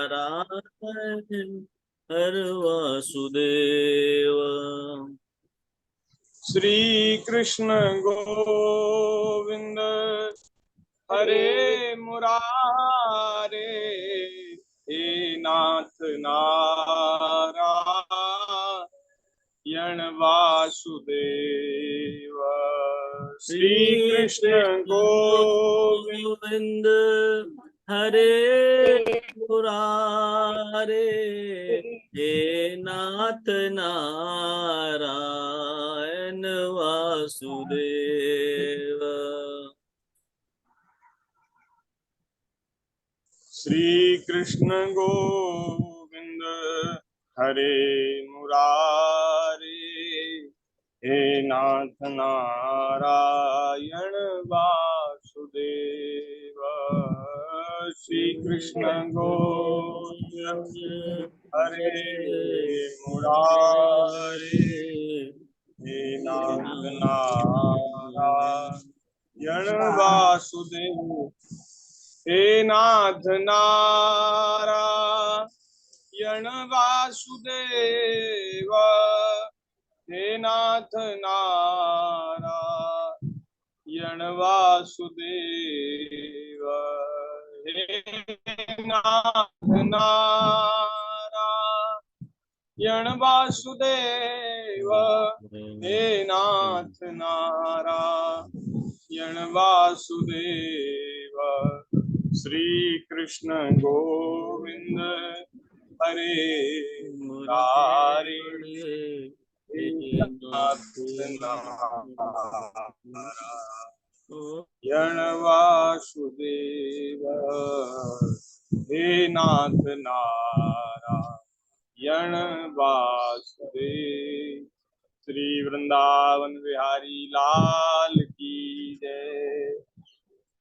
नारायण हर वासुदेव। श्री कृष्ण गोविंद हरे मुरारे, हे नाथ नारायण वासुदेव। श्री कृष्ण गोविंद गोविंद हरे मुरारे, हे नाथ नारायण वासुदेव। श्री कृष्ण गोविंद हरे मुरारे, हे नाथ नारायण वासुदेव। श्री कृष्ण गोविंद हरे मुरारे, हे नाथ नारायण वासुदेव। हे नाथ नारायण वासुदेव, हे नाथ नारायण वासुदेव। हे नाथ नारायण वासुदेव, हे नाथ नारायण वासुदेव। श्री कृष्ण गोविंद हरे मुरारे, हे नाथ नारायण वासुदेव, हे नाथ नारायण वासुदेव। श्री वृंदावन बिहारी लाल की जय।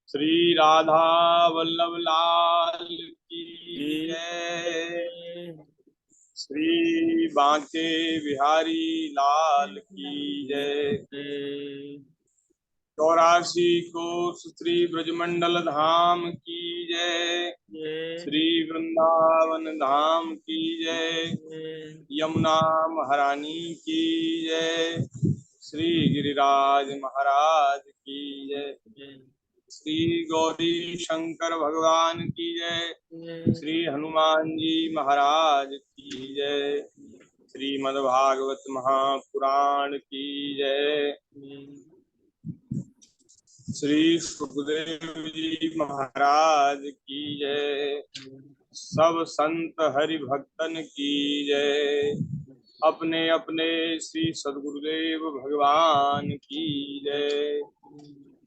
श्री राधा वल्लभ लाल की जय। श्री बांके बिहारी लाल की जय। 84 कोस श्री ब्रजमंडल धाम की जय। श्री वृंदावन धाम की जय। यमुना महारानी की जय। श्री गिरिराज महाराज की जय। श्री गौरी शंकर भगवान की जय। श्री हनुमान जी महाराज की जय। श्रीमद् भागवत महापुराण की जय। श्री सुखदेव जी महाराज की जय। सब संत हरि भक्तन की जय। अपने अपने श्री सद्गुरुदेव भगवान की जय।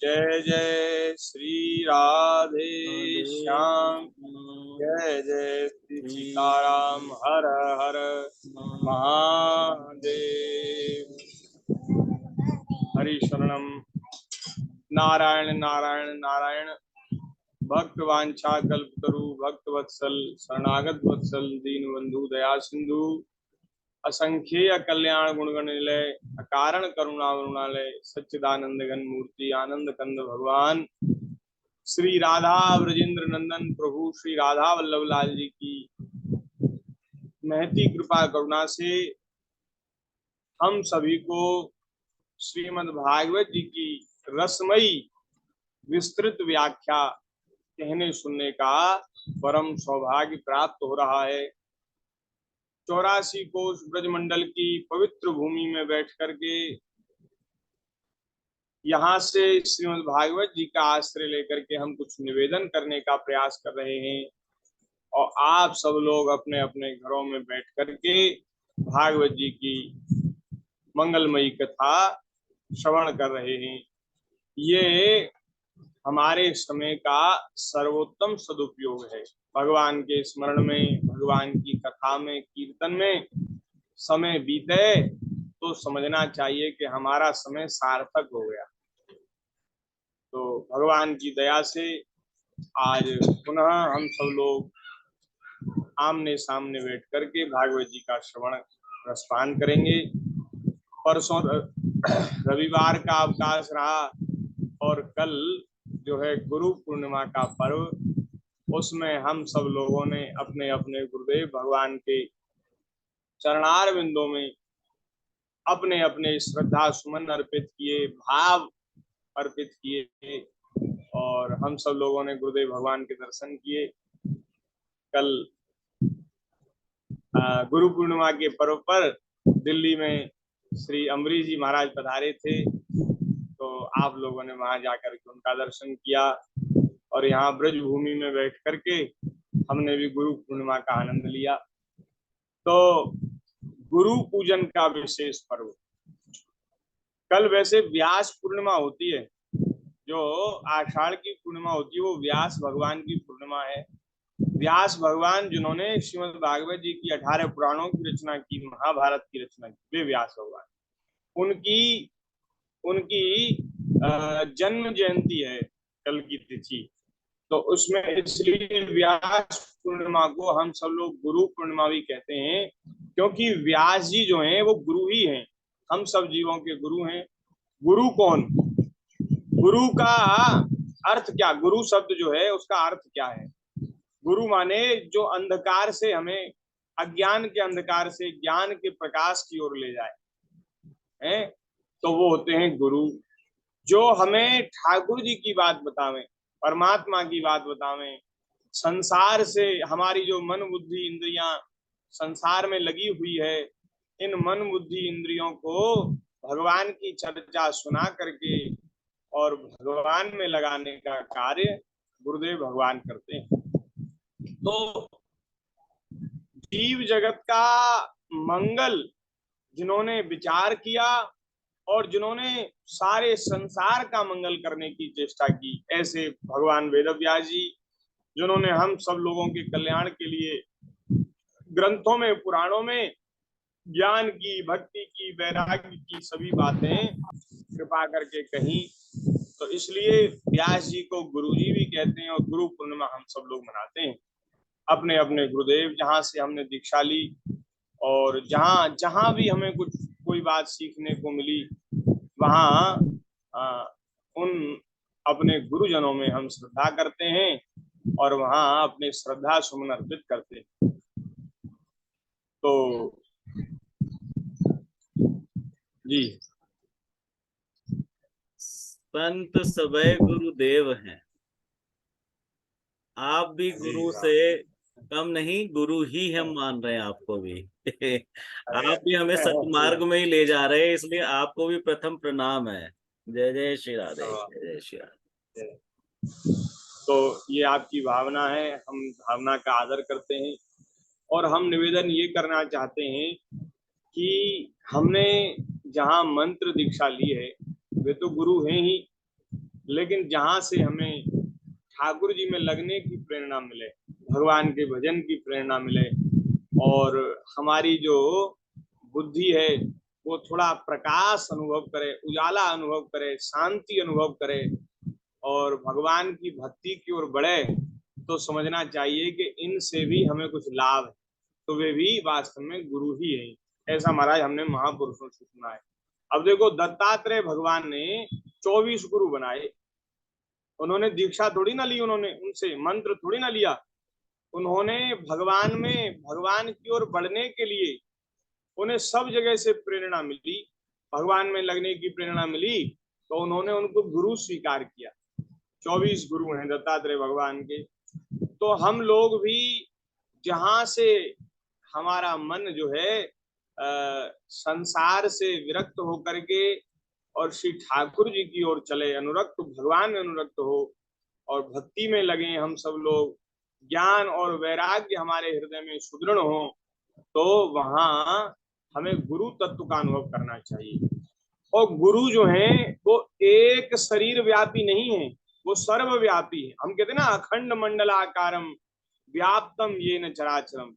जय जय श्री राधे श्याम, जय जय श्री सीताराम, हर हर महादेव। हरि शरणम। नारायण नारायण नारायण। भक्त वांछा कल्पतरु, भक्त वत्सल शरणागत वत्सल, दीन बंधु दया सिंधु, असंख्य कल्याण गुणगण निलय, अकारण करुणा वरुणालय, सच्चिदानंद घन मूर्ति आनंद कंद भगवान श्री राधा ब्रजेंद्र नंदन प्रभु श्री राधा वल्लभ लाल जी की महती कृपा करुणा से हम सभी को श्रीमद् भागवत जी की रसमयी विस्तृत व्याख्या कहने सुनने का परम सौभाग्य प्राप्त हो रहा है। 84 कोस ब्रजमंडल की पवित्र भूमि में बैठ करके यहाँ से श्रीमद् भागवत जी का आश्रय लेकर के हम कुछ निवेदन करने का प्रयास कर रहे हैं और आप सब लोग अपने अपने घरों में बैठ करके भागवत जी की मंगलमयी कथा श्रवण कर रहे हैं। ये हमारे समय का सर्वोत्तम सदुपयोग है। भगवान के स्मरण में, भगवान की कथा में, कीर्तन में समय बीते तो समझना चाहिए कि हमारा समय सार्थक हो गया। तो भगवान की दया से आज पुनः हम सब लोग आमने सामने बैठ करके भागवत जी का श्रवण रसपान करेंगे। परसों रविवार का अवकाश रहा और कल जो है गुरु पूर्णिमा का पर्व, उसमें हम सब लोगों ने अपने अपने गुरुदेव भगवान के चरणार बिंदों में अपने अपने श्रद्धा सुमन अर्पित किए, भाव अर्पित किए, और हम सब लोगों ने गुरुदेव भगवान के दर्शन किए। कल गुरु पूर्णिमा के पर्व पर दिल्ली में श्री अम्बरीश जी महाराज पधारे थे, तो आप लोगों ने वहां जाकर के उनका दर्शन किया, और यहाँ ब्रज भूमि में बैठ करके हमने भी गुरु पूर्णिमा का आनंद लिया। तो गुरु पूजन का विशेष पर्व, कल वैसे व्यास पूर्णिमा होती है, जो आषाढ़ की पूर्णिमा होती है वो व्यास भगवान की पूर्णिमा है। व्यास भगवान जिन्होंने श्रीमद् भागवत जी की 18 पुराणों की रचना की, महाभारत की रचना की, वे व्यास भगवान, उनकी उनकी जन्म जयंती है कल की तिथि, तो उसमें इसलिए व्यास पूर्णिमा को हम सब लोग गुरु पूर्णिमा भी कहते हैं, क्योंकि व्यास जी जो हैं वो गुरु ही हैं, हम सब जीवों के गुरु हैं। गुरु कौन? गुरु का अर्थ क्या? गुरु शब्द जो है उसका अर्थ क्या है? गुरु माने जो अंधकार से हमें, अज्ञान के अंधकार से ज्ञान के प्रकाश की ओर ले जाए, हैं? तो वो होते हैं गुरु, जो हमें ठाकुर जी की बात बतावें, परमात्मा की बात बतावें, संसार से हमारी जो मन बुद्धि इंद्रियां संसार में लगी हुई है, इन मन बुद्धि इंद्रियों को भगवान की चर्चा सुना करके और भगवान में लगाने का कार्य गुरुदेव भगवान करते हैं। तो जीव जगत का मंगल जिन्होंने विचार किया और जिन्होंने सारे संसार का मंगल करने की चेष्टा की, ऐसे भगवान वेदव्यास जी, जिन्होंने हम सब लोगों के कल्याण के लिए ग्रंथों में, पुराणों में ज्ञान की, भक्ति की, वैराग्य की सभी बातें कृपा करके कही, तो इसलिए व्यास जी को गुरु जी भी कहते हैं, और गुरु पूर्णिमा हम सब लोग मनाते हैं। अपने अपने गुरुदेव जहाँ से हमने दीक्षा ली, और जहाँ जहाँ भी हमें कुछ कोई बात सीखने को मिली, वहाँ उन अपने गुरुजनों में हम श्रद्धा करते हैं, और वहाँ अपने श्रद्धा सुमन अर्पित करते हैं। तो जी, संत सबे गुरुदेव हैं, आप भी गुरु से कम नहीं, गुरु ही हम मान रहे हैं आपको भी। आप भी हमें सतमार्ग में ही ले जा रहे हैं, इसलिए आपको भी प्रथम प्रणाम है। जय जय श्री राधे, जय जय श्री राधे। तो ये आपकी भावना है, हम भावना का आदर करते हैं, और हम निवेदन ये करना चाहते हैं कि हमने जहाँ मंत्र दीक्षा ली है वे तो गुरु हैं ही, लेकिन जहाँ से हमें ठाकुर जी में लगने की प्रेरणा मिले, भगवान के भजन की प्रेरणा मिले, और हमारी जो बुद्धि है वो थोड़ा प्रकाश अनुभव करे, उजाला अनुभव करे, शांति अनुभव करे, और भगवान की भक्ति की ओर बढ़े, तो समझना चाहिए कि इनसे भी हमें कुछ लाभ है, तो वे भी वास्तव में गुरु ही है। ऐसा महाराज हमने महापुरुषों से सुना है। अब देखो, दत्तात्रेय भगवान ने 24 गुरु बनाए, उन्होंने दीक्षा थोड़ी ना ली, उन्होंने उनसे मंत्र थोड़ी ना लिया, उन्होंने भगवान में, भगवान की ओर बढ़ने के लिए उन्हें सब जगह से प्रेरणा मिली, भगवान में लगने की प्रेरणा मिली, तो उन्होंने उनको गुरु स्वीकार किया। 24 गुरु हैं दत्तात्रेय भगवान के। तो हम लोग भी जहां से हमारा मन जो है संसार से विरक्त होकर के और श्री ठाकुर जी की ओर चले, अनुरक्त, भगवान में अनुरक्त हो और भक्ति में लगे हम सब लोग, ज्ञान और वैराग्य हमारे हृदय में सुदृढ़ हो, तो वहां हमें गुरु तत्व का अनुभव करना चाहिए। और गुरु जो है वो एक शरीर व्यापी नहीं है, वो सर्वव्यापी है। हम कहते हैं ना, अखंड मंडलाकारम व्याप्तम येन चराचरम,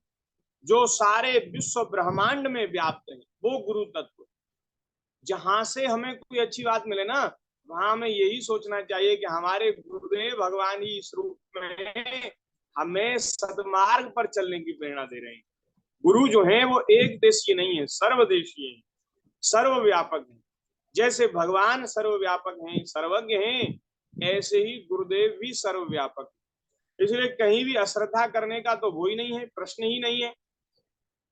जो सारे विश्व ब्रह्मांड में व्याप्त है, वो गुरु तत्व। जहां से हमें कोई अच्छी बात मिले ना, वहां हमें यही सोचना चाहिए कि हमारे गुरुदेव भगवान ही इस रूप में हमें सदमार्ग पर चलने की प्रेरणा दे रहे हैं। गुरु जो है वो एक देशीय नहीं है, सर्वदेशीय है, सर्वव्यापक है। जैसे भगवान सर्वव्यापक हैं, सर्वज्ञ हैं, ऐसे ही गुरुदेव भी सर्वव्यापक। इसलिए कहीं भी अश्रद्धा करने का तो वो ही नहीं है, प्रश्न ही नहीं है।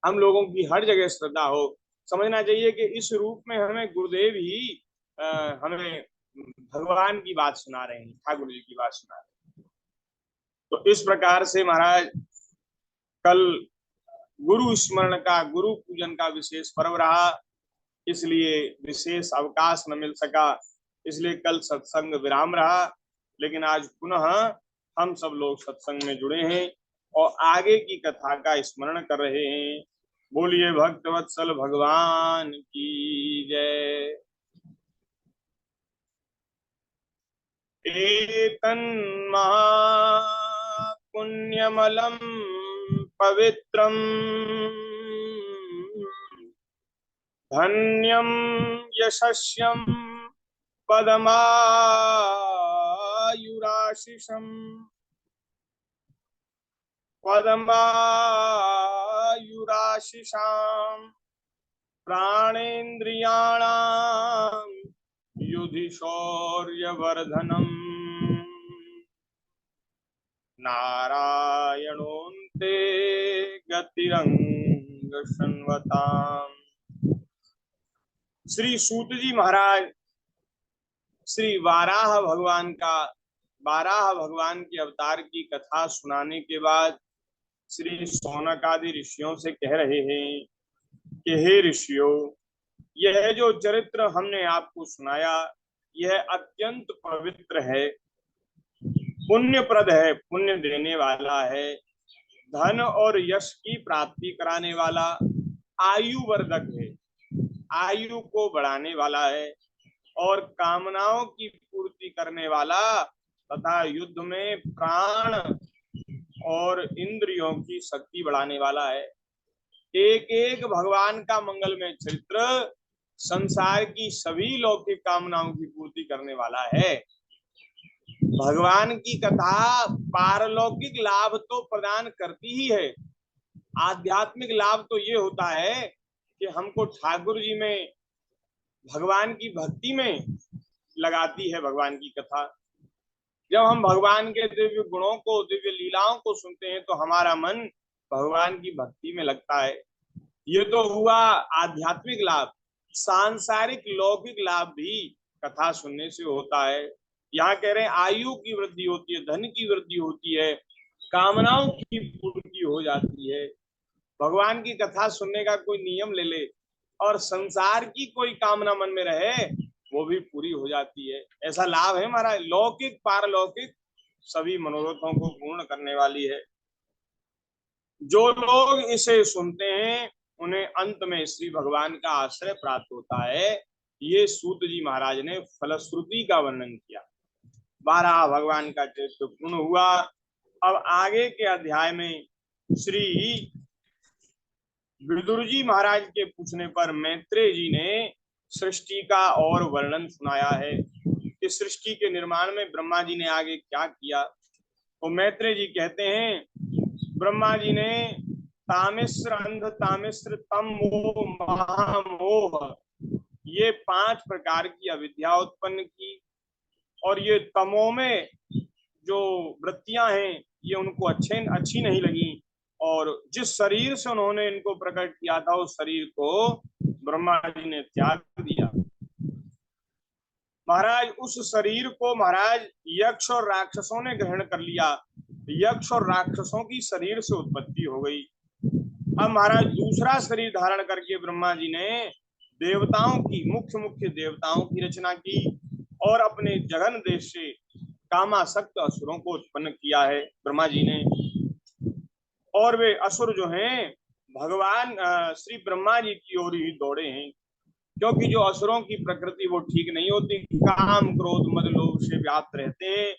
हम लोगों की हर जगह श्रद्धा हो। समझना चाहिए कि इस रूप में हमें गुरुदेव ही हमें भगवान की बात सुना रहे हैं, ठाकुर जी की बात सुना रहे हैं। तो इस प्रकार से महाराज कल गुरु स्मरण का, गुरु पूजन का विशेष पर्व रहा, इसलिए विशेष अवकाश न मिल सका, इसलिए कल सत्संग विराम रहा। लेकिन आज पुनः हम सब लोग सत्संग में जुड़े हैं और आगे की कथा का स्मरण कर रहे हैं। बोलिए भक्तवत्सल भगवान की जय। एतन्महापुण्यमलं पवित्रम् धन्यं यशस्यं पदमायुराशिषम् पदमायुराशिषाम् प्राणेन्द्रियाणां युधि शौर्यवर्धनम् नारायणोऽन्ते गतिरंग सन्वताम्। श्री सूत जी महाराज श्री बाराह भगवान के अवतार की कथा सुनाने के बाद श्री शौनक आदि ऋषियों से कह रहे हैं कि हे ऋषियों, यह जो चरित्र हमने आपको सुनाया यह अत्यंत पवित्र है, पुण्यप्रद है, पुण्य देने वाला है, धन और यश की प्राप्ति कराने वाला, आयु वर्धक है, आयु को बढ़ाने वाला है और कामनाओं की पूर्ति करने वाला तथा युद्ध में प्राण और इंद्रियों की शक्ति बढ़ाने वाला है। एक एक भगवान का मंगलमय चरित्र संसार की सभी लौकिक कामनाओं की पूर्ति करने वाला है। भगवान की कथा पारलौकिक लाभ तो प्रदान करती ही है, आध्यात्मिक लाभ तो ये होता है कि हमको ठाकुर जी में, भगवान की भक्ति में लगाती है भगवान की कथा। जब हम भगवान के दिव्य गुणों को, दिव्य लीलाओं को सुनते हैं तो हमारा मन भगवान की भक्ति में लगता है। ये तो हुआ आध्यात्मिक लाभ। सांसारिक लौकिक लाभ भी कथा सुनने से होता है। यहाँ कह रहे हैं आयु की वृद्धि होती है, धन की वृद्धि होती है, कामनाओं की पूर्ति हो जाती है। भगवान की कथा सुनने का कोई नियम ले ले और संसार की कोई कामना मन में रहे वो भी पूरी हो जाती है। ऐसा लाभ है हमारा, लौकिक पारलौकिक सभी मनोरथों को पूर्ण करने वाली है। जो लोग इसे सुनते हैं उन्हें अंत में श्री भगवान का आश्रय प्राप्त होता है। ये सूत जी महाराज ने फलश्रुति का वर्णन किया। 12 भगवान का चरित्र पूर्ण हुआ। अब आगे के अध्याय में श्री विदुर जी महाराज के पूछने पर मैत्रेय जी ने सृष्टि का और वर्णन सुनाया है कि सृष्टि के निर्माण में ब्रह्मा जी ने आगे क्या किया। तो मैत्रेय जी कहते हैं, ब्रह्मा जी ने तामिश्र, अंध तामिश्र, तम मोह, महामोह, ये 5 प्रकार की अविद्या उत्पन्न की और ये तमो में जो वृत्तियां हैं ये उनको अच्छी नहीं लगी और जिस शरीर से उन्होंने इनको प्रकट किया था उस शरीर को ब्रह्मा जी ने त्याग दिया। महाराज उस शरीर को महाराज यक्ष और राक्षसों ने ग्रहण कर लिया। यक्ष और राक्षसों की शरीर से उत्पत्ति हो गई। अब महाराज दूसरा शरीर धारण करके ब्रह्मा जी ने देवताओं की, मुख्य देवताओं की रचना की और अपने जगन देश से कामासक्त असुरों को उत्पन्न किया है ब्रह्मा जी ने। और वे असुर जो हैं भगवान श्री ब्रह्मा जी की ओर ही दौड़े हैं, क्योंकि जो असुरों की प्रकृति वो ठीक नहीं होती, काम क्रोध मद लोभ से व्याप्त रहते हैं,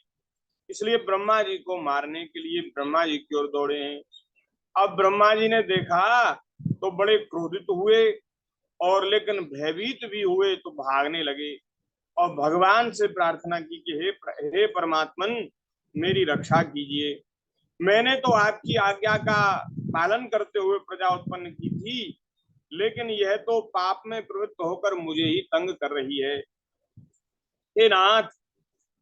इसलिए ब्रह्मा जी को मारने के लिए ब्रह्मा जी की ओर दौड़े हैं। अब ब्रह्मा जी ने देखा तो बड़े क्रोधित हुए और लेकिन भयभीत भी हुए तो भागने लगे और भगवान से प्रार्थना की कि हे परमात्मन मेरी रक्षा कीजिए। मैंने तो आपकी आज्ञा का पालन करते हुए प्रजा उत्पन्न की थी, लेकिन यह तो पाप में प्रवृत्त होकर मुझे ही तंग कर रही है। हे नाथ,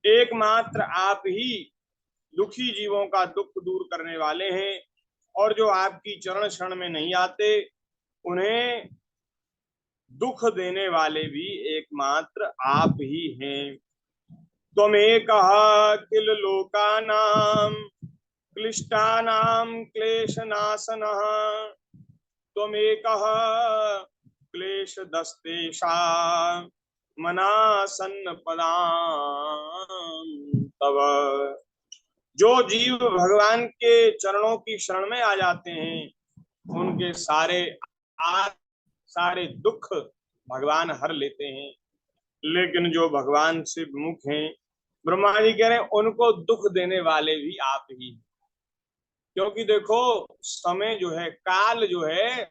एकमात्र आप ही दुखी जीवों का दुख दूर करने वाले हैं, और जो आपकी चरण शरण में नहीं आते उन्हें दुख देने वाले भी एकमात्र आप ही हैं। त्वमेकः किल लोकानां क्लिष्टानां क्लेशनाशनः, त्वमेकः क्लेशदस्तेषां मनासन्न पदां तव। जो जीव भगवान के चरणों की शरण में आ जाते हैं उनके सारे दुख भगवान हर लेते हैं। लेकिन जो भगवान से विमुख हैं, ब्रह्मा जी कह रहे हैं, उनको दुख देने वाले भी आप ही। क्योंकि देखो, समय जो है, काल जो है,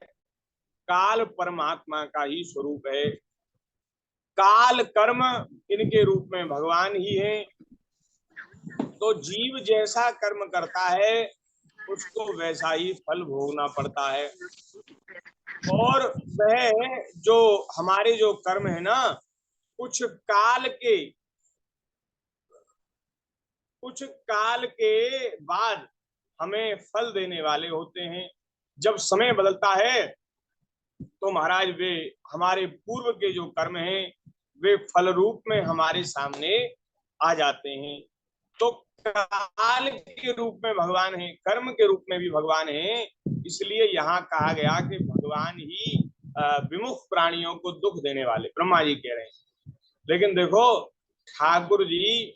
काल परमात्मा का ही स्वरूप है। काल कर्म इनके रूप में भगवान ही है। तो जीव जैसा कर्म करता है उसको वैसा ही फल भोगना पड़ता है। और वह जो हमारे जो कर्म है ना, कुछ काल के बाद हमें फल देने वाले होते हैं। जब समय बदलता है तो महाराज वे हमारे पूर्व के जो कर्म हैं वे फल रूप में हमारे सामने आ जाते हैं। तो काल के रूप में भगवान है, कर्म के रूप में भी भगवान है। इसलिए यहाँ कहा गया कि भगवान ही विमुख प्राणियों को दुख देने वाले, ब्रह्मा जी कह रहे हैं। लेकिन देखो ठाकुर जी,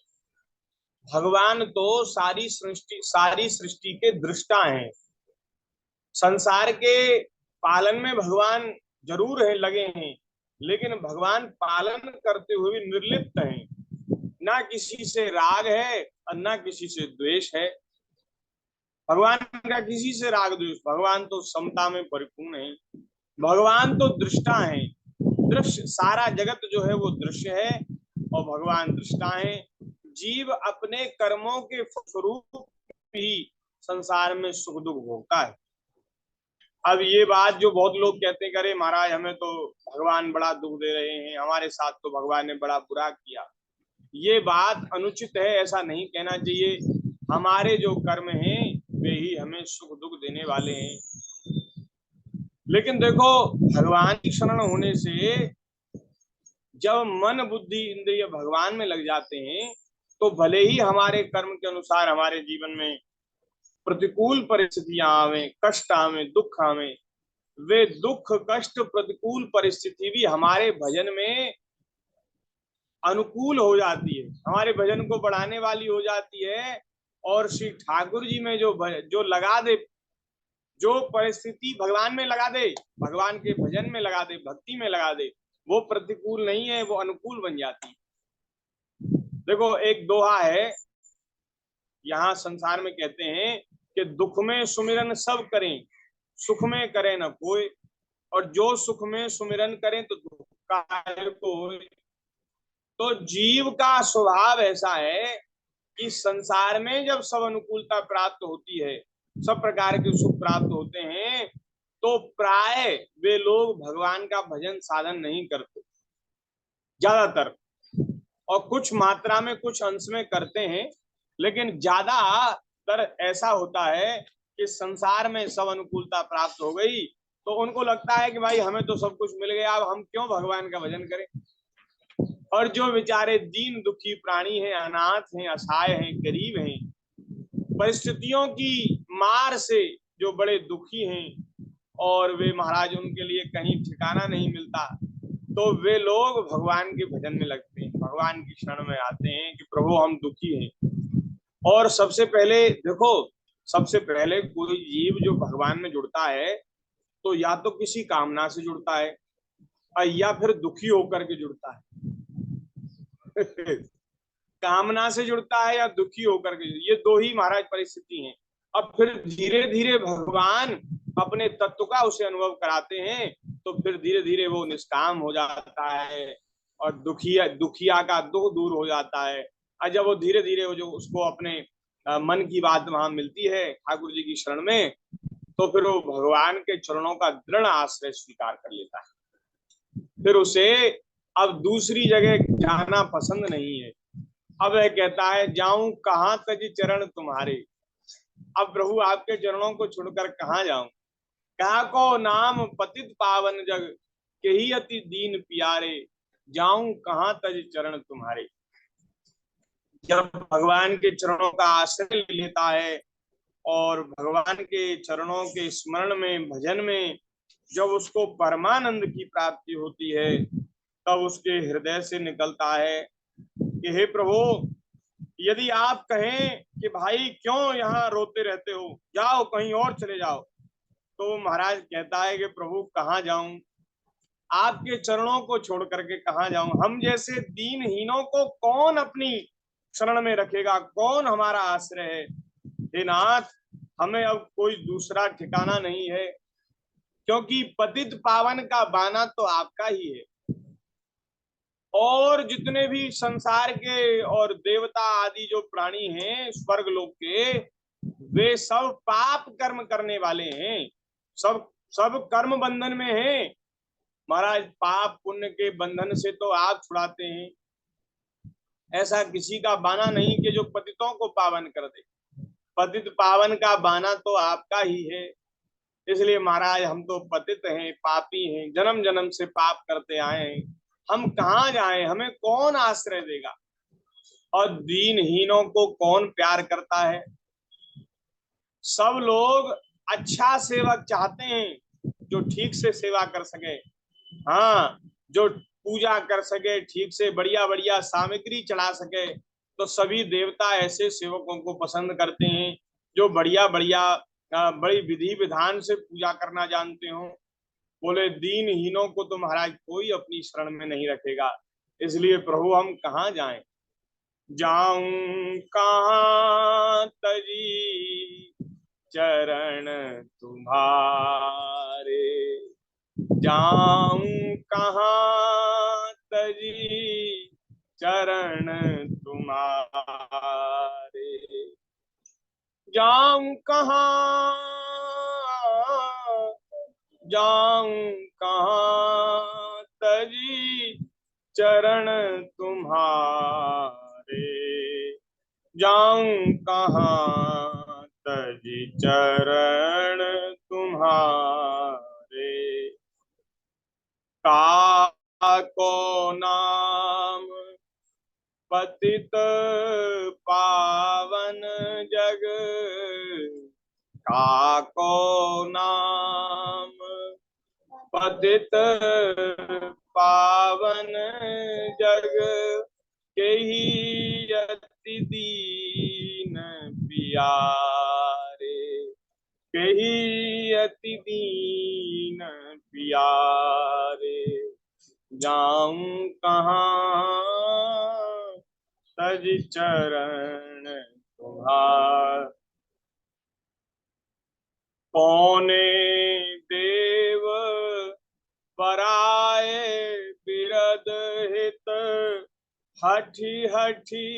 भगवान तो सारी सृष्टि के दृष्टा हैं। संसार के पालन में भगवान जरूर है, लगे हैं, लेकिन भगवान पालन करते हुए भी निर्लिप्त हैं। ना किसी से राग है और ना किसी से द्वेष है। भगवान का किसी से राग द्वेष, भगवान तो समता में परिपूर्ण है। भगवान तो दृष्टा है। दृश्य सारा जगत जो है वो दृश्य है और भगवान दृष्टा है। जीव अपने कर्मों के स्वरूप ही संसार में सुख दुख भोगता है। अब ये बात जो बहुत लोग कहते हैं, अरे महाराज हमें तो भगवान बड़ा दुख दे रहे हैं, हमारे साथ तो भगवान ने बड़ा बुरा किया, ये बात अनुचित है। ऐसा नहीं कहना चाहिए। हमारे जो कर्म हैं वे ही हमें सुख दुख देने वाले हैं। लेकिन देखो, भगवान की शरण होने से जब मन बुद्धि इंद्रिय भगवान में लग जाते हैं तो भले ही हमारे कर्म के अनुसार हमारे जीवन में प्रतिकूल परिस्थितियां आवे, कष्ट आवे, दुख आवे, वे दुख कष्ट प्रतिकूल परिस्थिति भी हमारे भजन में अनुकूल हो जाती है, हमारे भजन को बढ़ाने वाली हो जाती है। और श्री ठाकुर जी में जो लगा दे, जो परिस्थिति भगवान में लगा दे, भगवान के भजन में लगा दे, भक्ति में लगा दे, वो प्रतिकूल नहीं है, वो अनुकूल बन जाती है। देखो एक दोहा है, यहाँ संसार में कहते हैं कि दुख में सुमिरन सब करें, सुख में करे न कोई, और जो सुख में सुमिरन करें तो दुख का कोई। तो जीव का स्वभाव ऐसा है कि संसार में जब सब अनुकूलता प्राप्त होती है, सब प्रकार के सुख प्राप्त होते हैं, तो प्राय वे लोग भगवान का भजन साधन नहीं करते ज्यादातर, और कुछ मात्रा में कुछ अंश में करते हैं। लेकिन ज्यादातर ऐसा होता है कि संसार में सब अनुकूलता प्राप्त हो गई तो उनको लगता है कि भाई हमें तो सब कुछ मिल गया, अब हम क्यों भगवान का भजन करें। और जो बेचारे दीन दुखी प्राणी हैं, अनाथ हैं, असहाय हैं, गरीब हैं, परिस्थितियों की मार से जो बड़े दुखी हैं और वे महाराज उनके लिए कहीं ठिकाना नहीं मिलता, तो वे लोग भगवान के भजन में लगते हैं, भगवान की शरण में आते हैं कि प्रभु हम दुखी हैं। और सबसे पहले देखो, सबसे पहले कोई जीव जो भगवान में जुड़ता है तो या तो किसी कामना से जुड़ता है या फिर दुखी होकर के जुड़ता है। कामना से जुड़ता है या दुखी होकर के, ये दो ही महाराज परिस्थिति हैं। अब फिर धीरे धीरे भगवान अपने तत्व का उसे अनुभव कराते हैं तो फिर धीरे धीरे वो निष्काम हो जाता है और दुखिया का दुख दूर हो जाता है। और जब वो धीरे धीरे जो उसको अपने मन की बात वहां मिलती है ठाकुर जी की शरण में, तो फिर वो भगवान के चरणों का दृढ़ आश्रय स्वीकार कर लेता है। फिर उसे अब दूसरी जगह जाना पसंद नहीं है। अब वह कहता है जाऊं कहाँ तज चरण तुम्हारे। अब प्रभु आपके चरणों को छोड़कर कहाँ जाऊं। कहा को नाम पतित पावन जग के ही अति दीन प्यारे, जाऊं कहाँ तज चरण तुम्हारे। जब भगवान के चरणों का आश्रय ले लेता है और भगवान के चरणों के स्मरण में भजन में जब उसको परमानंद की प्राप्ति होती है, तब उसके हृदय से निकलता है कि हे प्रभु, यदि आप कहें कि भाई क्यों यहाँ रोते रहते हो, जाओ कहीं और चले जाओ, तो महाराज कहता है कि प्रभु कहाँ जाऊं, आपके चरणों को छोड़ करके कहाँ जाऊं। हम जैसे दीनहीनों को कौन अपनी शरण में रखेगा, कौन हमारा आश्रय है। हे नाथ, हमें अब कोई दूसरा ठिकाना नहीं है, क्योंकि पतित पावन का बाना तो आपका ही है। और जितने भी संसार के और देवता आदि जो प्राणी हैं स्वर्ग लोक के, वे सब पाप कर्म करने वाले हैं, सब सब कर्म बंधन में हैं। महाराज, पाप पुण्य के बंधन से तो आप छुड़ाते हैं, ऐसा किसी का बाना नहीं कि जो पतितों को पावन कर दे। पतित पावन का बाना तो आपका ही है। इसलिए महाराज, हम तो पतित हैं, पापी हैं, जन्म जन्म से पाप करते आए हैं, हम कहाँ जाएं, हमें कौन आश्रय देगा। और दीनहीनों को कौन प्यार करता है। सब लोग अच्छा सेवक चाहते हैं, जो ठीक से सेवा कर सके, हाँ, जो पूजा कर सके, ठीक से बढ़िया बढ़िया सामग्री चढ़ा सके। तो सभी देवता ऐसे सेवकों को पसंद करते हैं जो बढ़िया बढ़िया बड़ी विधि विधान से पूजा करना जानते हो। बोले दीनहीनों को तो महाराज कोई अपनी शरण में नहीं रखेगा। इसलिए प्रभु हम कहाँ जाएं। जाऊं कहाँ तजी चरण तुम्हारे, जाऊं कहाँ तजी चरण तुम्हारे, जाऊं कहाँ, जाऊं कहाँ तजी चरण तुम्हारे, जाऊं कहाँ तजी चरण तुम्हारे। का को नाम पतित पावन जग, का को नाम पतित पावन जग के ही अति दीन प्यारे, के ही अति दीन प्यारे, जाऊं कहाँ तज चरण तुम्हार। कौने देव पराए बिरद हित, हठी हठी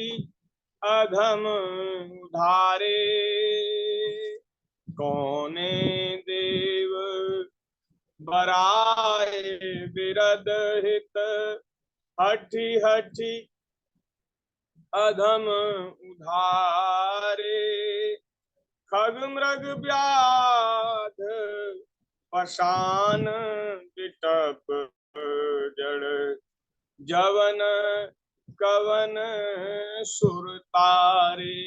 अधम उधारे, कौने देव बराए बिरद हित, हठी हठी अधम उधारे, खग मृग व्याध पाषाण विटप जड़, जवन कवन सुरतारे,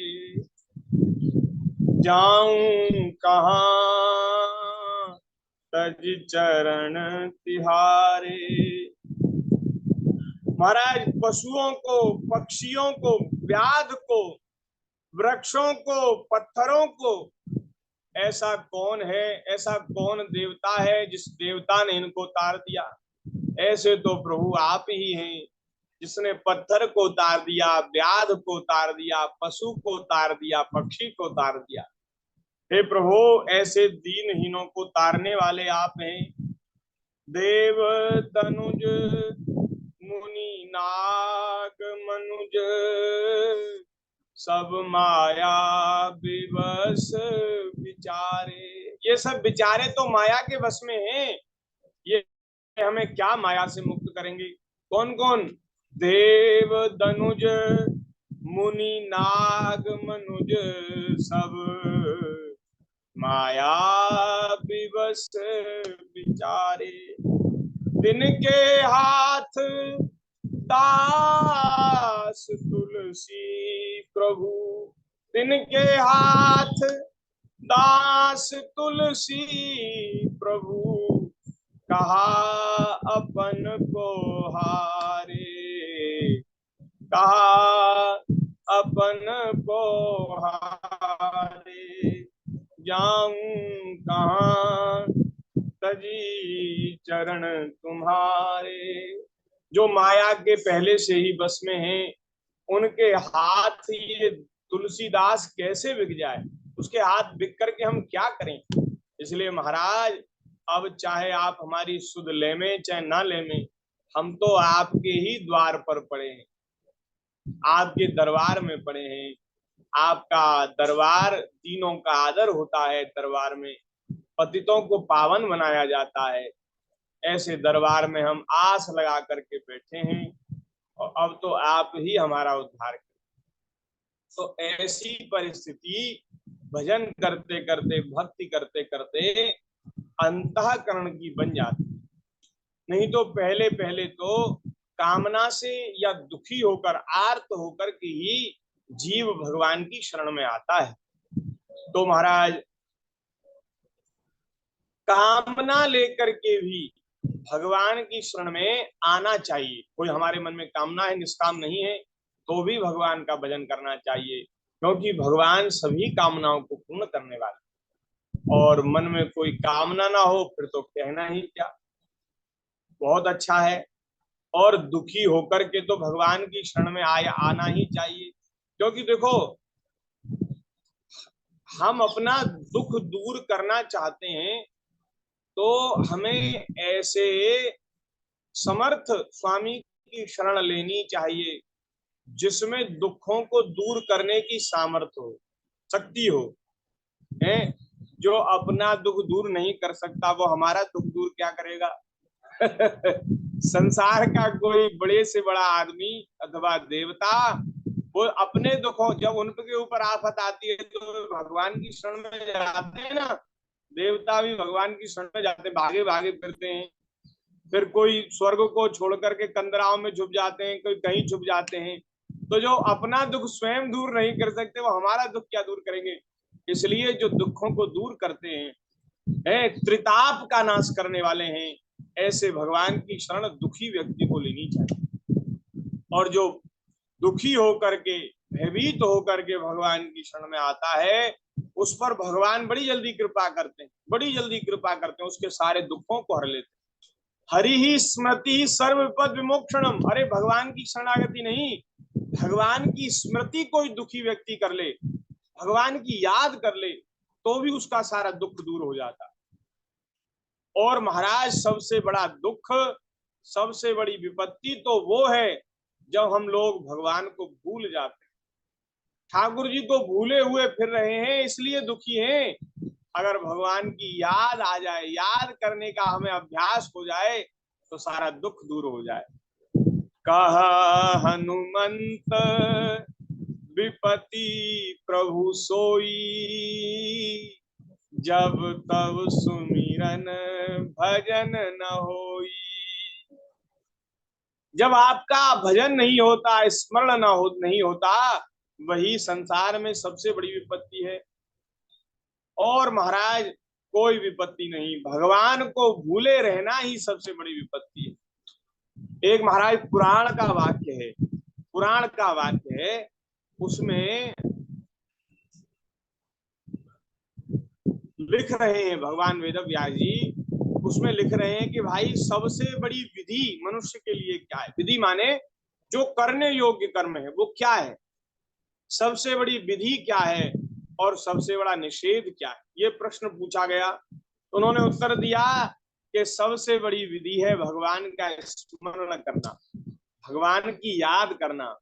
जाऊं कहाँ तज चरण तिहारे। महाराज, पशुओं को, पक्षियों को, व्याध को, वृक्षों को, पत्थरों को, ऐसा कौन है, ऐसा कौन देवता है जिस देवता ने इनको तार दिया। ऐसे तो प्रभु आप ही हैं, जिसने पत्थर को तार दिया, व्याध को तार दिया, पशु को तार दिया, पक्षी को तार दिया। हे प्रभु, ऐसे दीनहीनों को तारने वाले आप हैं। देव तनुज मुनि नाग मनुज, सब माया विवश विचारे। ये सब विचारे तो माया के वश में हैं, ये हमें क्या माया से मुक्त करेंगे। कौन कौन? देव दनुज मुनि नाग मनुज सब माया विवश विचारे। तिनके हाथ दास तुलसी प्रभु, तिनके हाथ दास तुलसी प्रभु, कहा अपन को हारे, कहा अपन को हारे। जाऊं कहाँ तजी चरण तुम्हारे। जो माया के पहले से ही बस में हैं, उनके हाथ ये तुलसीदास कैसे बिक जाए, उसके हाथ बिक करके हम क्या करें। इसलिए महाराज, अब चाहे आप हमारी सुध लेमें चाहे ना लेमें, हम तो आपके ही द्वार पर पड़े हैं, आपके दरबार में पड़े हैं। आपका दरबार, तीनों का आदर होता है दरबार में, पतितों को पावन बनाया जाता है। ऐसे दरबार में हम आस लगा करके बैठे हैं, और अब तो आप ही हमारा उद्धार करें। तो ऐसी परिस्थिति भजन करते करते, भक्ति करते करते अंतःकरण की बन जाती। नहीं तो पहले पहले तो कामना से या दुखी होकर, आर्त होकर के ही जीव भगवान की शरण में आता है। तो महाराज, कामना लेकर के भी भगवान की शरण में आना चाहिए। कोई हमारे मन में कामना है, निष्काम नहीं है, तो भी भगवान का भजन करना चाहिए, क्योंकि भगवान सभी कामनाओं को पूर्ण करने वाले। और मन में कोई कामना ना हो फिर तो कहना ही क्या, बहुत अच्छा है। और दुखी होकर के तो भगवान की शरण में आना ही चाहिए, क्योंकि देखो, हम अपना दुख दूर करना चाहते हैं तो हमें ऐसे समर्थ स्वामी की शरण लेनी चाहिए, जिसमें दुखों को दूर करने की सामर्थ्य हो, शक्ति हो। है, जो अपना दुख दूर नहीं कर सकता वो हमारा दुख दूर क्या करेगा। संसार का कोई बड़े से बड़ा आदमी अथवा देवता, वो अपने दुखों, जब उनके ऊपर आफत आती है तो भगवान की शरण में जाते हैं ना। देवता भी भगवान की शरण में जाते हैं, भागे भागे फिरते हैं। फिर कोई स्वर्ग को छोड़ करके कंदराओं में छुप जाते हैं, कोई कहीं छुप जाते हैं। तो जो अपना दुख स्वयं दूर नहीं कर सकते, वो हमारा दुख क्या दूर करेंगे। इसलिए जो दुखों को दूर करते हैं, त्रिताप का नाश करने वाले हैं, ऐसे भगवान की शरण दुखी व्यक्ति को लेनी चाहिए। और जो दुखी होकर के, भयभीत होकर के भगवान की शरण में आता है, उस पर भगवान बड़ी जल्दी कृपा करते हैं, बड़ी जल्दी कृपा करते हैं, उसके सारे दुखों को हर लेते हैं। हरि ही स्मृति सर्व विपद विमोक्षणम। अरे भगवान की शरणागति नहीं, भगवान की स्मृति कोई दुखी व्यक्ति कर ले, भगवान की याद कर ले, तो भी उसका सारा दुख दूर हो जाता। और महाराज, सबसे बड़ा दुख, सबसे बड़ी विपत्ति तो वो है जब हम लोग भगवान को भूल जाते हैं। ठाकुर जी को भूले हुए फिर रहे हैं, इसलिए दुखी हैं। अगर भगवान की याद आ जाए, याद करने का हमें अभ्यास हो जाए, तो सारा दुख दूर हो जाए। कहा हनुमंत विपत्ति प्रभु सोई, जब तब सुमिरन भजन न होई। जब आपका भजन नहीं होता, स्मरण नहीं होता, वही संसार में सबसे बड़ी विपत्ति है। और महाराज, कोई विपत्ति नहीं, भगवान को भूले रहना ही सबसे बड़ी विपत्ति है। एक महाराज पुराण का वाक्य है, पुराण का वाक्य है, उसमें लिख रहे हैं भगवान वेद व्यास जी, उसमें लिख रहे हैं कि भाई, सबसे बड़ी विधि मनुष्य के लिए क्या है। विधि माने जो करने योग्य कर्म है वो क्या है, सबसे बड़ी विधि क्या है, और सबसे बड़ा निषेध क्या है। ये प्रश्न पूछा गया तो उन्होंने उत्तर दिया कि सबसे बड़ी विधि है भगवान का स्मरण करना, भगवान की याद करना।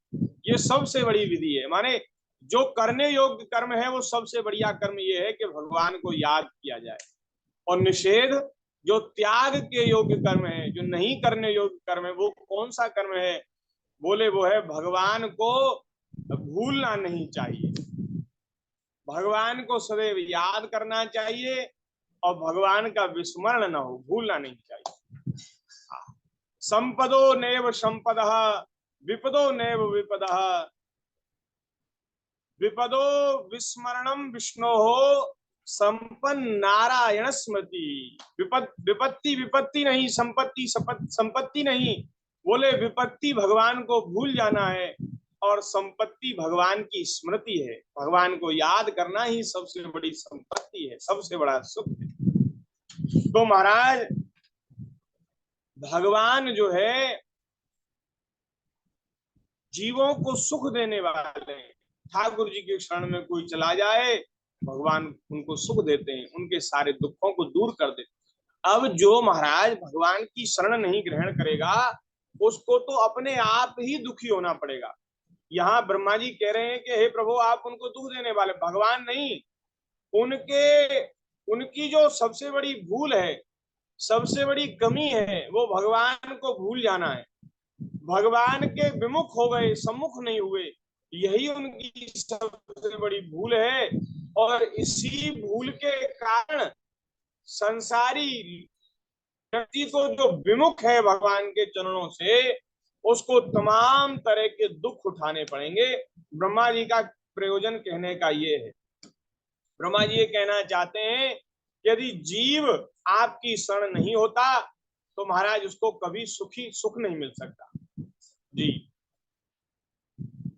ये सबसे बड़ी विधि है। माने जो करने योग्य कर्म है वो सबसे बढ़िया कर्म ये है कि भगवान को याद किया जाए। और निषेध, जो त्याग के योग्य कर्म है, जो नहीं करने योग्य कर्म है, वो कौन सा कर्म है। बोले वो है भगवान को भूलना नहीं चाहिए। भगवान को सदैव याद करना चाहिए और भगवान का विस्मरण न हो, भूलना नहीं चाहिए। संपदो नैव संपदः विपदो नैव विपदः विपदो विस्मरणम विष्णोः संपन्न नारायण स्मृति। विपत्ति विपत्ति नहीं, संपत्ति संपत्ति नहीं। बोले विपत्ति भगवान को भूल जाना है और संपत्ति भगवान की स्मृति है। भगवान को याद करना ही सबसे बड़ी संपत्ति है, सबसे बड़ा सुख है। तो महाराज भगवान जो है जीवों को सुख देने वाले हैं। ठाकुर जी के शरण में कोई चला जाए, भगवान उनको सुख देते हैं, उनके सारे दुखों को दूर कर देते हैं। अब जो महाराज भगवान की शरण नहीं ग्रहण करेगा, उसको तो अपने आप ही दुखी होना पड़ेगा। यहाँ ब्रह्मा जी कह रहे हैं कि हे प्रभु आप उनको दुख देने वाले, भगवान नहीं। उनकी जो सबसे बड़ी भूल है, सबसे बड़ी कमी है, वो भगवान को भूल जाना है। भगवान के विमुख हो गए, सम्मुख नहीं हुए, यही उनकी सबसे बड़ी भूल है। और इसी भूल के कारण संसारी व्यक्ति को जो विमुख है भगवान के चरणों से, उसको तमाम तरह के दुख उठाने पड़ेंगे। ब्रह्मा जी का प्रयोजन कहने का ये है। ब्रह्मा जी ये कहना चाहते हैं कि यदि जीव आपकी शरण नहीं होता तो महाराज उसको कभी सुख नहीं मिल सकता। जी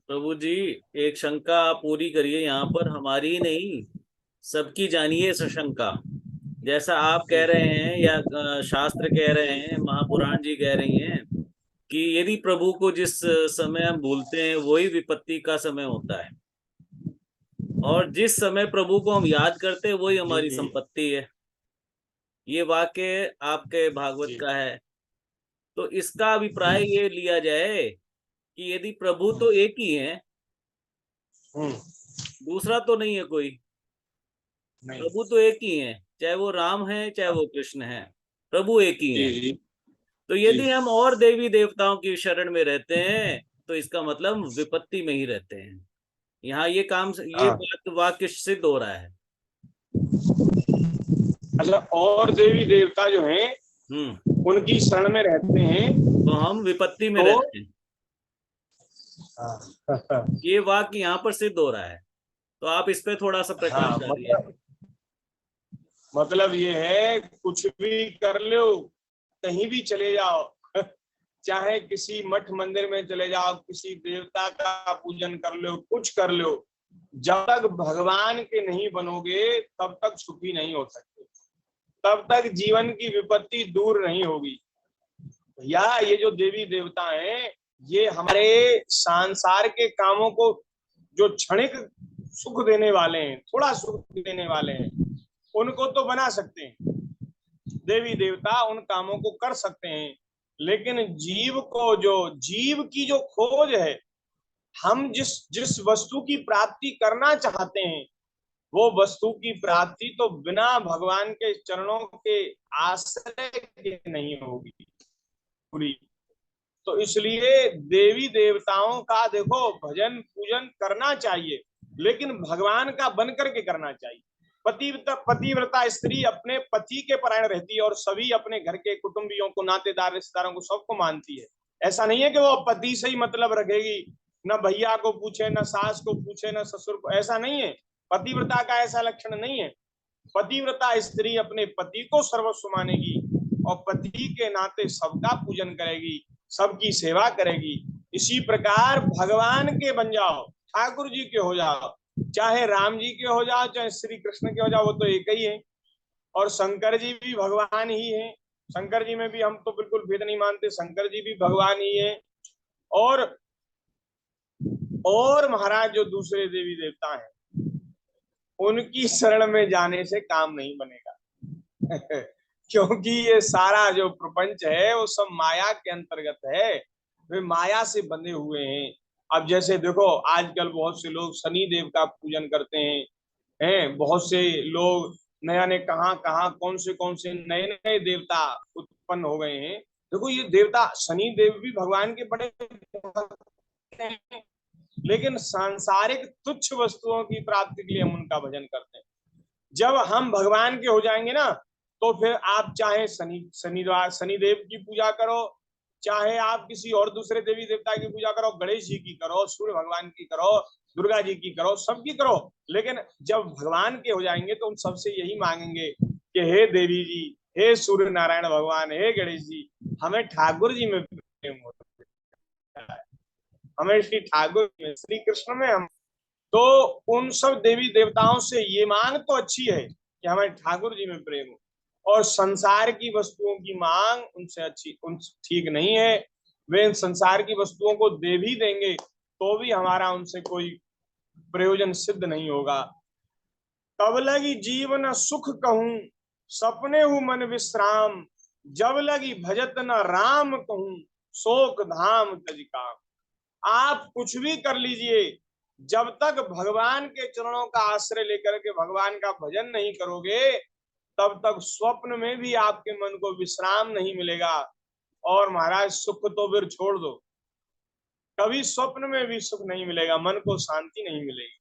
प्रभु जी, एक शंका आप पूरी करिए यहाँ पर, हमारी नहीं सबकी जानिए सशंका। जैसा आप कह रहे हैं या शास्त्र कह रहे हैं, महापुराण जी कह रही हैं कि यदि प्रभु को जिस समय हम भूलते हैं वही विपत्ति का समय होता है, और जिस समय प्रभु को हम याद करते हैं वही हमारी जी संपत्ति है। ये वाक्य आपके भागवत जी का है। तो इसका अभिप्राय ये लिया जाए कि यदि प्रभु तो एक ही है, दूसरा तो नहीं है कोई, नहीं प्रभु तो एक ही है, चाहे वो राम है चाहे वो कृष्ण है, प्रभु एक ही है। जी जी तो जी यदि हम और देवी देवताओं की शरण में रहते हैं तो इसका मतलब हम विपत्ति में ही रहते हैं। यहाँ ये काम, ये हाँ। बात वाक्य सिद्ध हो रहा है। अच्छा, और देवी देवता जो हैं उनकी शरण में रहते हैं तो हम विपत्ति में तो रहते हैं, ये वाक्य यहाँ पर सिद्ध हो रहा है। तो आप इस पे थोड़ा सा प्रकाश हाँ, डालिए। मतलब ये है कुछ भी कर लो, कहीं भी चले जाओ, चाहे किसी मठ मंदिर में चले जाओ, किसी देवता का पूजन कर लो, कुछ कर लो, जब तक भगवान के नहीं बनोगे तब तक सुखी नहीं हो सकते, तब तक जीवन की विपत्ति दूर नहीं होगी। या ये जो देवी देवता हैं, ये हमारे संसार के कामों को जो क्षणिक सुख देने वाले हैं, थोड़ा सुख देने वाले हैं, उनको तो बना सकते हैं। देवी देवता उन कामों को कर सकते हैं, लेकिन जीव को, जो जीव की जो खोज है, हम जिस जिस वस्तु की प्राप्ति करना चाहते हैं, वो वस्तु की प्राप्ति तो बिना भगवान के चरणों के आश्रय के नहीं होगी पूरी। तो इसलिए देवी देवताओं का देखो भजन पूजन करना चाहिए, लेकिन भगवान का बन करके करना चाहिए। पतिव्रता स्त्री अपने पति के परायण रहती है और सभी अपने घर के कुटुंबियों को, नातेदार, रिश्तेदारों को, सबको मानती है। ऐसा नहीं है कि वो पति से ही मतलब रखेगी, न भैया को पूछे, न सास को पूछे, न ससुर को, ऐसा नहीं है। पतिव्रता का ऐसा लक्षण नहीं है। पतिव्रता स्त्री अपने पति को सर्वस्व मानेगी और पति के नाते सबका पूजन करेगी, सबकी सेवा करेगी। इसी प्रकार भगवान के बन जाओ, ठाकुर जी के हो जाओ, चाहे राम जी के हो जाओ, चाहे श्री कृष्ण के हो जाओ, वो तो एक ही है। और शंकर जी भी भगवान ही है। शंकर जी में भी हम तो बिल्कुल भेद नहीं मानते, शंकर जी भी भगवान ही है। और महाराज जो दूसरे देवी देवता हैं, उनकी शरण में जाने से काम नहीं बनेगा। क्योंकि ये सारा जो प्रपंच है वो सब माया के अंतर्गत है, वे माया से बंधे हुए हैं। अब जैसे देखो आजकल बहुत से लोग शनि देव का पूजन करते हैं बहुत से लोग नया ने कहाँ कहाँ कौन से नए नए देवता उत्पन्न हो गए हैं। देखो ये देवता शनि देव भी भगवान के बड़े भक्त हैं, लेकिन सांसारिक तुच्छ वस्तुओं की प्राप्ति के लिए हम उनका भजन करते हैं। जब हम भगवान के हो जाएंगे ना, तो फिर आप चाहे शनिदेव की पूजा करो, चाहे आप किसी और दूसरे देवी देवता की पूजा करो, गणेश जी की करो, सूर्य भगवान की करो, दुर्गा जी की करो, सबकी करो, लेकिन जब भगवान के हो जाएंगे तो उन सबसे यही मांगेंगे कि हे देवी जी, हे सूर्य नारायण भगवान, हे गणेश जी, हमें ठाकुर जी में प्रेम होता है, हमें श्री ठाकुर में, श्री कृष्ण में हम। तो उन सब देवी देवताओं से ये मांग तो अच्छी है कि हमें ठाकुर जी में प्रेम हो, और संसार की वस्तुओं की मांग उनसे अच्छी ठीक नहीं है। वे इन संसार की वस्तुओं को दे भी देंगे तो भी हमारा उनसे कोई प्रयोजन सिद्ध नहीं होगा। तब लगी जीवन सुख कहूं, सपने हूं मन विश्राम, जब लगी भजत न राम कहूं, शोक धाम तज काम। आप कुछ भी कर लीजिए, जब तक भगवान के चरणों का आश्रय लेकर के भगवान का भजन नहीं करोगे, तब तक स्वप्न में भी आपके मन को विश्राम नहीं मिलेगा। और महाराज सुख तो फिर छोड़ दो, कभी स्वप्न में भी सुख नहीं मिलेगा, मन को शांति नहीं मिलेगी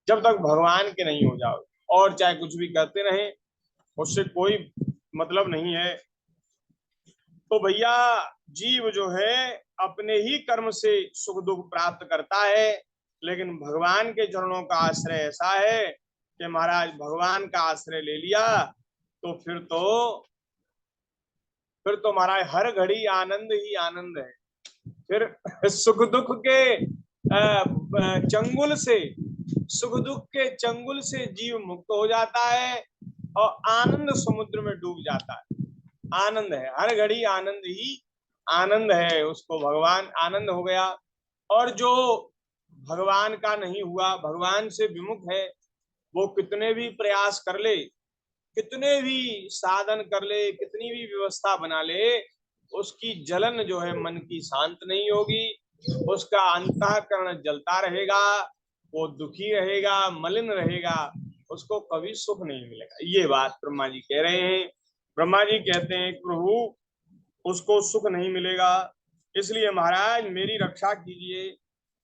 जब तक भगवान के नहीं हो जाओ। और चाहे कुछ भी करते रहे, उससे कोई मतलब नहीं है। तो भैया, जीव जो है अपने ही कर्म से सुख दुख प्राप्त करता है, लेकिन भगवान के चरणों का आश्रय ऐसा है कि महाराज भगवान का आश्रय ले लिया तो फिर तो महाराज हर घड़ी आनंद ही आनंद है। फिर सुख दुख के चंगुल से, सुख दुख के चंगुल से जीव मुक्त हो जाता है और आनंद समुद्र में डूब जाता है। आनंद है, हर घड़ी आनंद ही आनंद है, उसको भगवान आनंद हो गया। और जो भगवान का नहीं हुआ, भगवान से विमुख है, वो कितने भी प्रयास कर ले, कितने भी साधन कर ले, कितनी भी व्यवस्था बना ले, उसकी जलन जो है मन की शांत नहीं होगी, उसका अंतःकरण जलता रहेगा, वो दुखी रहेगा, मलिन रहेगा, उसको कभी सुख नहीं मिलेगा। ये बात ब्रह्मा जी कह रहे हैं। ब्रह्मा जी कहते हैं प्रभु उसको सुख नहीं मिलेगा, इसलिए महाराज मेरी रक्षा कीजिए।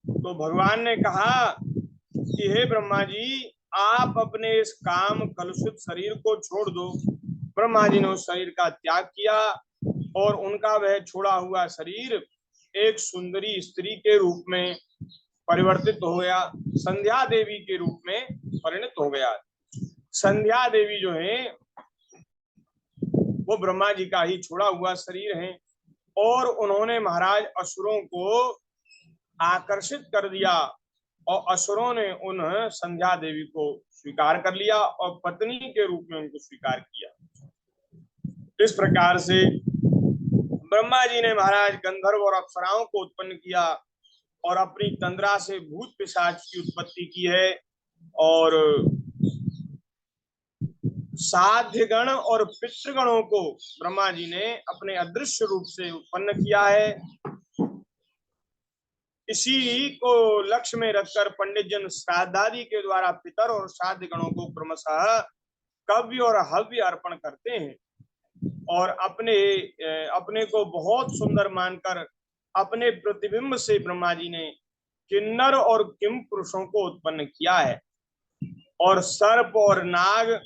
तो भगवान ने कहा कि हे ब्रह्मा जी, आप अपने इस काम कलुषित शरीर को छोड़ दो। ब्रह्मा जी ने उस शरीर का त्याग किया और उनका वह छोड़ा हुआ शरीर एक सुंदरी स्त्री के रूप में परिवर्तित हो गया, संध्या देवी के रूप में परिणत हो गया। संध्या देवी जो है वो ब्रह्मा जी का ही छोड़ा हुआ शरीर है, और उन्होंने महाराज असुरों को आकर्षित कर दिया और असुरों ने उन संध्या देवी को स्वीकार कर लिया और पत्नी के रूप में उनको स्वीकार किया। इस प्रकार से ब्रह्मा जी ने महाराज गंधर्व और अप्सराओं को उत्पन्न किया और अपनी तंद्रा से भूत पिशाच की उत्पत्ति की है, और साध्यगण और पितृगणों को ब्रह्मा जी ने अपने अदृश्य रूप से उत्पन्न किया है। इसी को लक्ष्य में रखकर पंडित जन श्राद्धादि के द्वारा पितर और श्राद्ध गणों को क्रमशः कव्य और हव्य अर्पण करते हैं, और अपने को बहुत सुंदर मानकर अपने प्रतिबिंब से ब्रह्मा जी ने किन्नर और किम पुरुषों को उत्पन्न किया है, और सर्प और नाग